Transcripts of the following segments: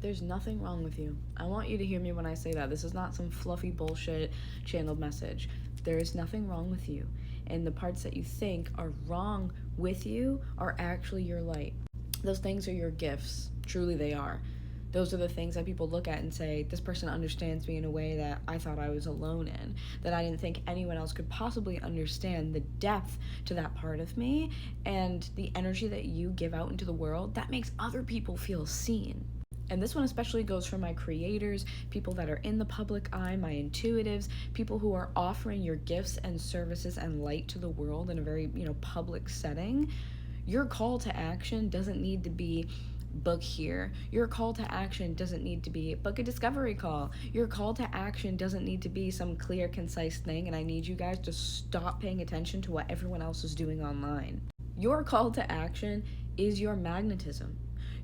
There's nothing wrong with you. I want you to hear me when I say that. This is not some fluffy bullshit channeled message. There is nothing wrong with you. And the parts that you think are wrong with you are actually your light. Those things are your gifts. Truly, they are. Those are the things that people look at and say, this person understands me in a way that I thought I was alone in, that I didn't think anyone else could possibly understand the depth to that part of me, and the energy that you give out into the world that makes other people feel seen. And this one especially goes for my creators, people that are in the public eye, my intuitives, people who are offering your gifts and services and light to the world in a very, public setting. Your call to action doesn't need to be book here. Your call to action doesn't need to be book a discovery call. Your call to action doesn't need to be some clear, concise thing, and I need you guys to stop paying attention to what everyone else is doing online. Your call to action is your magnetism.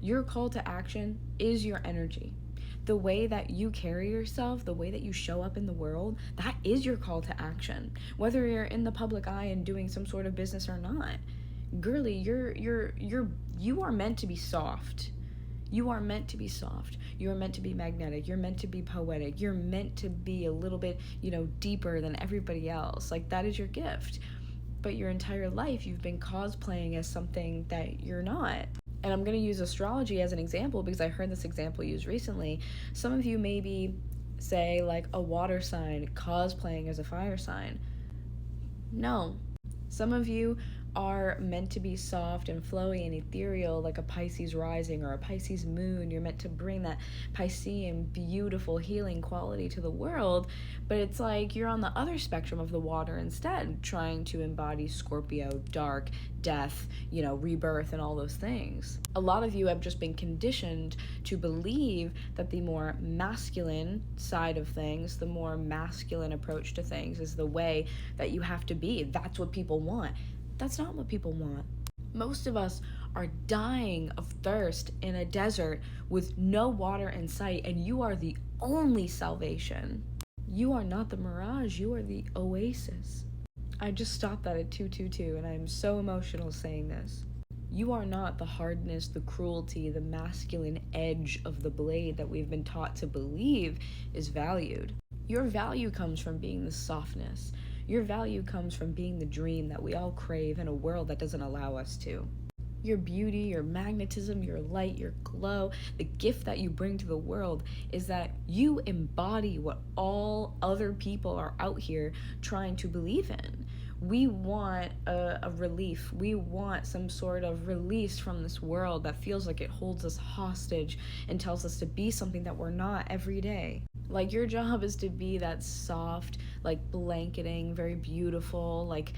Your call to action is your energy. The way that you carry yourself, the way that you show up in the world, that is your call to action. Whether you're in the public eye and doing some sort of business or not. Girly, you are meant to be soft. You are meant to be soft. You are meant to be magnetic. You're meant to be poetic. You're meant to be a little bit, deeper than everybody else. Like, that is your gift. But your entire life, you've been cosplaying as something that you're not. And I'm going to use astrology as an example because I heard this example used recently. Some of you maybe say, like, a water sign cosplaying as a fire sign. No. Some of you are meant to be soft and flowy and ethereal like a Pisces rising or a Pisces moon. You're meant to bring that Piscean, beautiful, healing quality to the world, but it's like you're on the other spectrum of the water instead, trying to embody Scorpio, dark, death, rebirth, and all those things. A lot of you have just been conditioned to believe that the more masculine side of things, the more masculine approach to things is the way that you have to be. That's what people want. That's not what people want. Most of us are dying of thirst in a desert with no water in sight, and you are the only salvation. You are not the mirage, you are the oasis. I just stopped that at 222, and I'm so emotional saying this. You are not the hardness, the cruelty, the masculine edge of the blade that we've been taught to believe is valued. Your value comes from being the softness. Your value comes from being the dream that we all crave in a world that doesn't allow us to. Your beauty, your magnetism, your light, your glow, the gift that you bring to the world is that you embody what all other people are out here trying to believe in. We want a relief. We want some sort of release from this world that feels like it holds us hostage and tells us to be something that we're not every day. Like, your job is to be that soft, like, blanketing, very beautiful, like,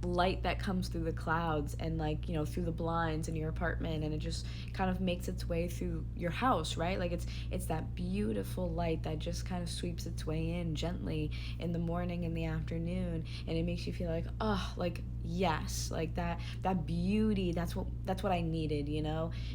light that comes through the clouds and, like, through the blinds in your apartment, and it just kind of makes its way through your house, right? Like, it's that beautiful light that just kind of sweeps its way in gently in the morning and the afternoon, and it makes you feel like, oh, like, yes, like that beauty, that's what I needed,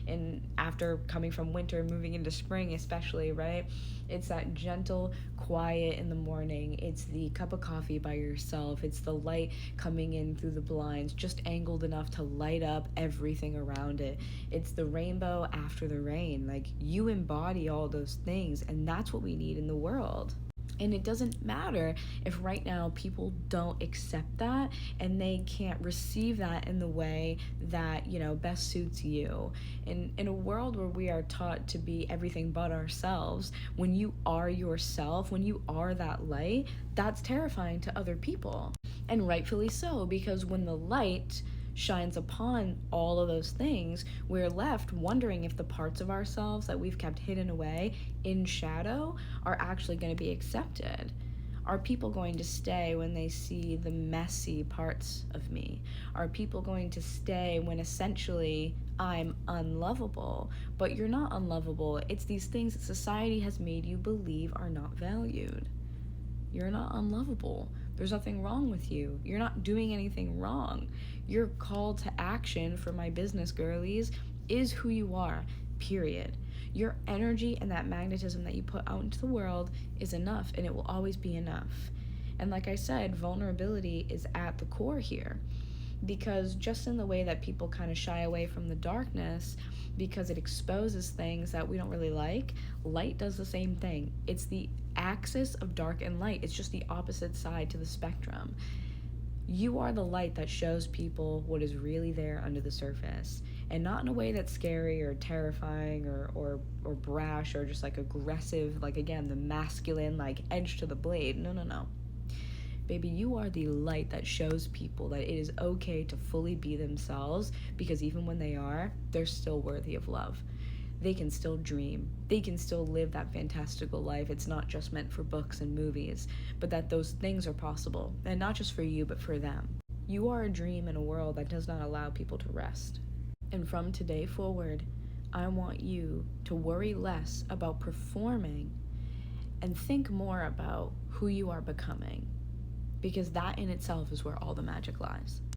and after coming from winter, moving into spring especially, right? It's that gentle quiet in the morning. It's the cup of coffee by yourself. It's the light coming in through the blinds, just angled enough to light up everything around it. It's the rainbow after the rain. Like, you embody all those things, and that's what we need in the world. And it doesn't matter if right now people don't accept that and they can't receive that in the way that, best suits you. In a world where we are taught to be everything but ourselves, when you are yourself, when you are that light, that's terrifying to other people. And rightfully so, because when the light shines upon all of those things, we're left wondering if the parts of ourselves that we've kept hidden away in shadow are actually going to be accepted. Are people going to stay when they see the messy parts of me? Are people going to stay when essentially I'm unlovable? But you're not unlovable. It's these things that society has made you believe are not valued. You're not unlovable. There's nothing wrong with you. You're not doing anything wrong. Your call to action for my business girlies is who you are, period. Your energy and that magnetism that you put out into the world is enough, and it will always be enough. And like I said, vulnerability is at the core here. Because just in the way that people kind of shy away from the darkness because it exposes things that we don't really like, light does the same thing. It's the axis of dark and light, it's just the opposite side to the spectrum. You are the light that shows people what is really there under the surface, and not in a way that's scary or terrifying or brash or just like aggressive, like again the masculine like edge to the blade. No, no, no. Baby, you are the light that shows people that it is okay to fully be themselves, because even when they are, they're still worthy of love. They can still dream. They can still live that fantastical life. It's not just meant for books and movies, but that those things are possible, and not just for you, but for them. You are a dream in a world that does not allow people to rest. And from today forward, I want you to worry less about performing and think more about who you are becoming, because that in itself is where all the magic lies.